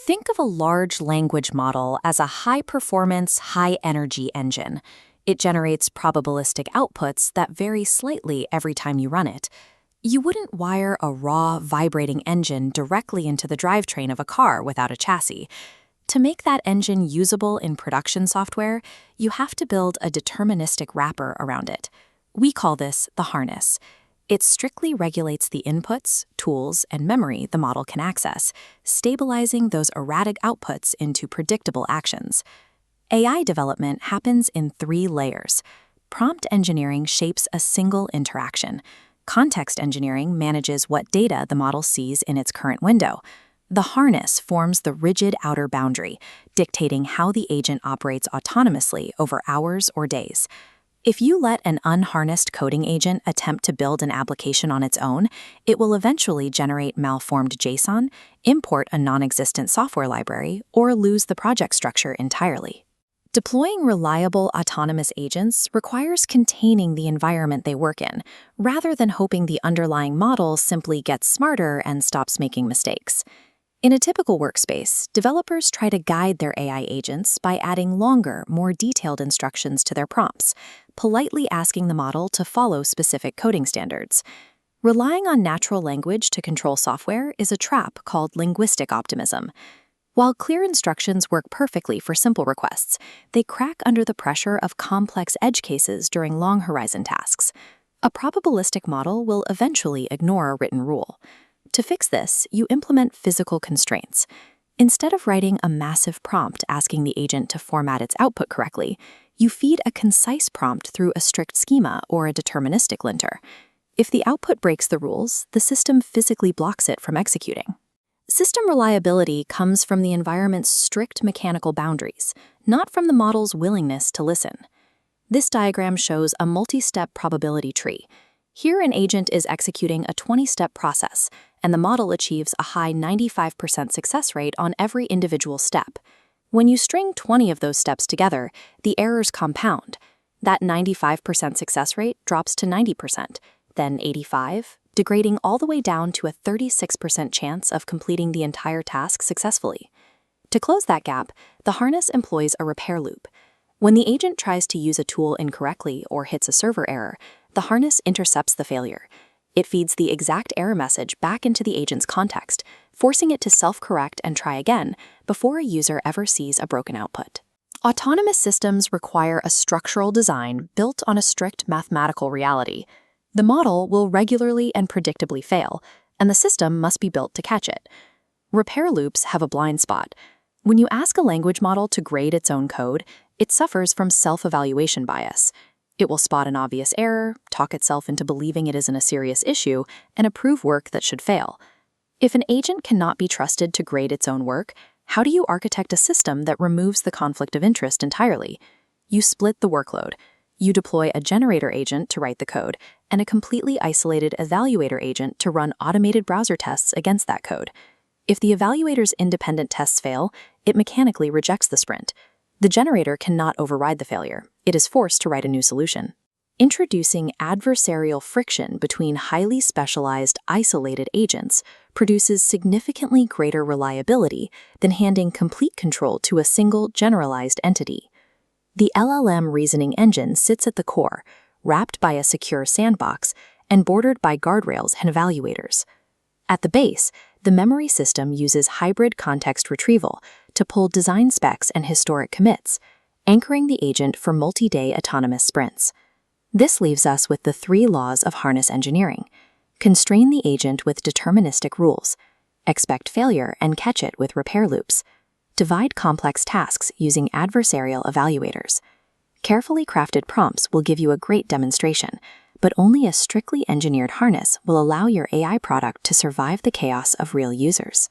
Think of a large language model as a high-performance, high-energy engine. It generates probabilistic outputs that vary slightly every time you run it. You wouldn't wire a raw, vibrating engine directly into the drivetrain of a car without a chassis. To make that engine usable in production software, you have to build a deterministic wrapper around it. We call this the harness. It strictly regulates the inputs, tools, and memory the model can access, stabilizing those erratic outputs into predictable actions. AI development happens in 3 layers. Prompt engineering shapes a single interaction. Context engineering manages what data the model sees in its current window. The harness forms the rigid outer boundary, dictating how the agent operates autonomously over hours or days. If you let an unharnessed coding agent attempt to build an application on its own, it will eventually generate malformed JSON, import a non-existent software library, or lose the project structure entirely. Deploying reliable autonomous agents requires containing the environment they work in, rather than hoping the underlying model simply gets smarter and stops making mistakes. In a typical workspace, developers try to guide their AI agents by adding longer, more detailed instructions to their prompts, politely asking the model to follow specific coding standards. Relying on natural language to control software is a trap called linguistic optimism. While clear instructions work perfectly for simple requests, they crack under the pressure of complex edge cases during long-horizon tasks. A probabilistic model will eventually ignore a written rule. To fix this, you implement physical constraints. Instead of writing a massive prompt asking the agent to format its output correctly, you feed a concise prompt through a strict schema or a deterministic linter. If the output breaks the rules, the system physically blocks it from executing. System reliability comes from the environment's strict mechanical boundaries, not from the model's willingness to listen. This diagram shows a multi-step probability tree. Here, an agent is executing a 20-step process, and the model achieves a high 95% success rate on every individual step. When you string 20 of those steps together, the errors compound. That 95% success rate drops to 90%, then 85%, degrading all the way down to a 36% chance of completing the entire task successfully. To close that gap, the harness employs a repair loop. When the agent tries to use a tool incorrectly or hits a server error, the harness intercepts the failure. It feeds the exact error message back into the agent's context, forcing it to self-correct and try again before a user ever sees a broken output. Autonomous systems require a structural design built on a strict mathematical reality. The model will regularly and predictably fail, and the system must be built to catch it. Repair loops have a blind spot. When you ask a language model to grade its own code, it suffers from self-evaluation bias. It will spot an obvious error, talk itself into believing it isn't a serious issue, and approve work that should fail. If an agent cannot be trusted to grade its own work, how do you architect a system that removes the conflict of interest entirely? You split the workload. You deploy a generator agent to write the code, and a completely isolated evaluator agent to run automated browser tests against that code. If the evaluator's independent tests fail, it mechanically rejects the sprint. The generator cannot override the failure. It is forced to write a new solution. Introducing adversarial friction between highly specialized, isolated agents produces significantly greater reliability than handing complete control to a single, generalized entity. The LLM reasoning engine sits at the core, wrapped by a secure sandbox and bordered by guardrails and evaluators. At the base, the memory system uses hybrid context retrieval to pull design specs and historic commits, anchoring the agent for multi-day autonomous sprints. This leaves us with the 3 laws of harness engineering. Constrain the agent with deterministic rules. Expect failure and catch it with repair loops. Divide complex tasks using adversarial evaluators. Carefully crafted prompts will give you a great demonstration, but only a strictly engineered harness will allow your AI product to survive the chaos of real users.